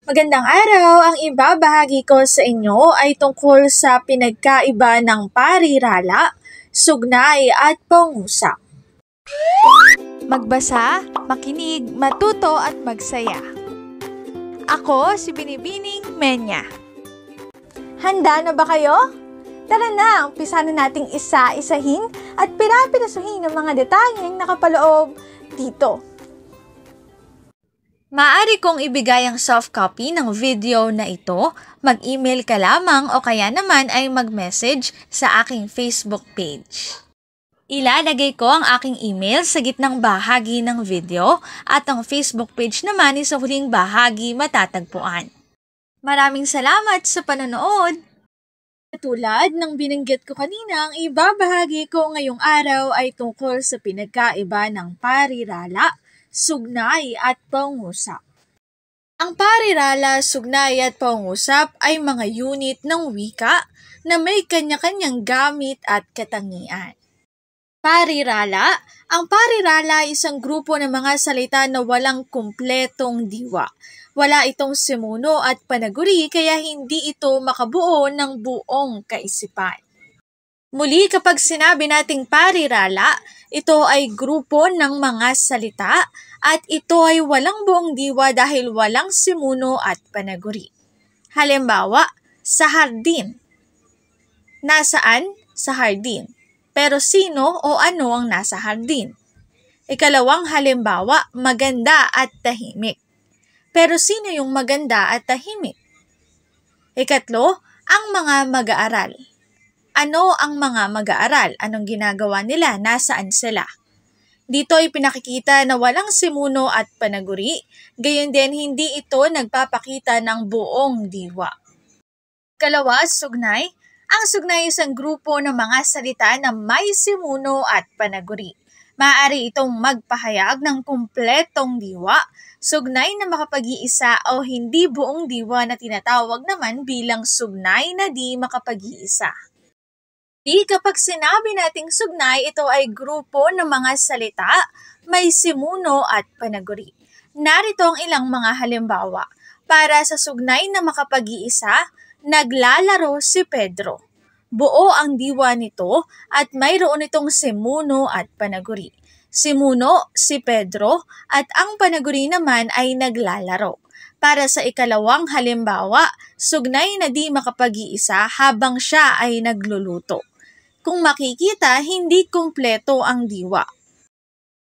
Magandang araw! Ang ibabahagi ko sa inyo ay tungkol sa pinagkaiba ng parirala, sugnay at pangusap. Magbasa, makinig, matuto at magsaya. Ako si Binibining Menya. Handa na ba kayo? Tara na, umpisa na nating isa-isahin at pirapirasuhin ang mga detalyeng nakapaloob dito. Maaari kong ibigay ang soft copy ng video na ito, mag-email ka lamang o kaya naman ay mag-message sa aking Facebook page. Ilalagay ko ang aking email sa gitnang bahagi ng video at ang Facebook page naman ay sa huling bahagi matatagpuan. Maraming salamat sa panonood! Tulad ng binanggit ko kanina, ang ibabahagi ko ngayong araw ay tungkol sa pinagkaiba ng parirala, sugnay at pangusap. Ang parirala, sugnay at pangusap ay mga unit ng wika na may kanya-kanyang gamit at katangian. Parirala. Ang parirala ay isang grupo ng mga salita na walang kumpletong diwa. Wala itong simuno at panaguri kaya hindi ito makabuo ng buong kaisipan. Muli, kapag sinabi nating parirala, ito ay grupo ng mga salita at ito ay walang buong diwa dahil walang simuno at panaguri. Halimbawa, sa hardin. Nasaan? Sa hardin. Pero sino o ano ang nasa hardin? Ikalawang halimbawa, maganda at tahimik. Pero sino yung maganda at tahimik? Ikatlo, ang mga mag-aaral. Ano ang mga mag-aaral? Anong ginagawa nila? Nasaan sila? Dito ay pinakikita na walang simuno at panaguri, gayon din hindi ito nagpapakita ng buong diwa. Ikalawa, sugnay. Ang sugnay ay isang grupo ng mga salita na may simuno at panaguri. Maaari itong magpahayag ng kumpletong diwa, sugnay na makapag-iisa o hindi buong diwa na tinatawag naman bilang sugnay na di makapag-iisa. Kapag sinabi nating sugnay, ito ay grupo ng mga salita, may simuno at panaguri. Narito ang ilang mga halimbawa. Para sa sugnay na makapag-iisa, naglalaro si Pedro. Buo ang diwa nito at mayroon itong simuno at panaguri. Simuno, si Pedro, at ang panaguri naman ay naglalaro. Para sa ikalawang halimbawa, sugnay na di makapag-iisa habang siya ay nagluluto. Kung makikita, hindi kumpleto ang diwa.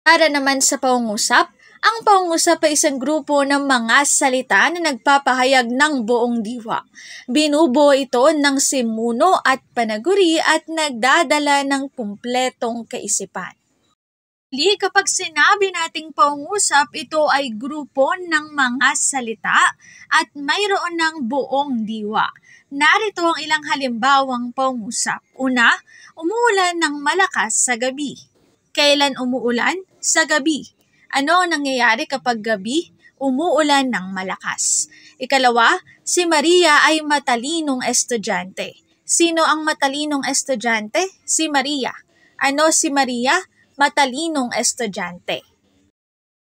Para naman sa pangusap, ang pangusap ay isang grupo ng mga salita na nagpapahayag ng buong diwa. Binubuo ito ng simuno at panaguri at nagdadala ng kumpletong kaisipan. Kapag sinabi nating pangusap, ito ay grupo ng mga salita at mayroon ng buong diwa. Narito ang ilang halimbawang pangusap. Una, umuulan ng malakas sa gabi. Kailan umuulan? Sa gabi. Ano ang nangyayari kapag gabi? Umuulan ng malakas. Ikalawa, si Maria ay matalinong estudyante. Sino ang matalinong estudyante? Si Maria. Ano si Maria? Matalinong estudyante.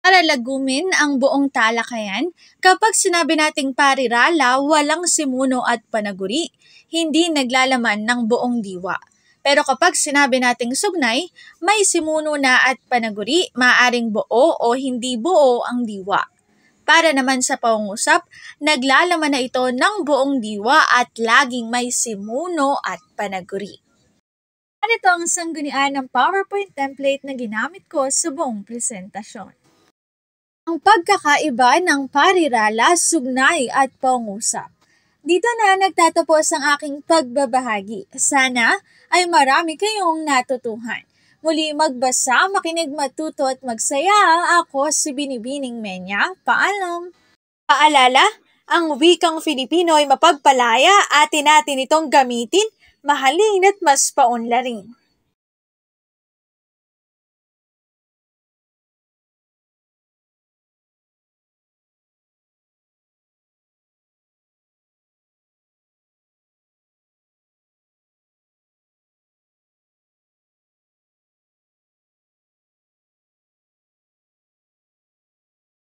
Para lagumin ang buong talakayan, kapag sinabi nating parirala, walang simuno at panaguri, hindi naglalaman ng buong diwa. Pero kapag sinabi nating sugnay, may simuno na at panaguri, maaring buo o hindi buo ang diwa. Para naman sa pangusap, naglalaman na ito ng buong diwa at laging may simuno at panaguri. Ito ang sanggunian ng PowerPoint template na ginamit ko sa buong presentasyon. Ang pagkakaiba ng parirala, sugnay at pangusap. Dito na nagtatapos ang aking pagbabahagi. Sana ay marami kayong natutuhan. Muli magbasa, makinig, matuto at magsaya. Ako si Binibining Menya. Paalam! Paalala, ang wikang Filipino ay mapagpalaya, atin natin itong gamitin, mahalin at mas paunlarin.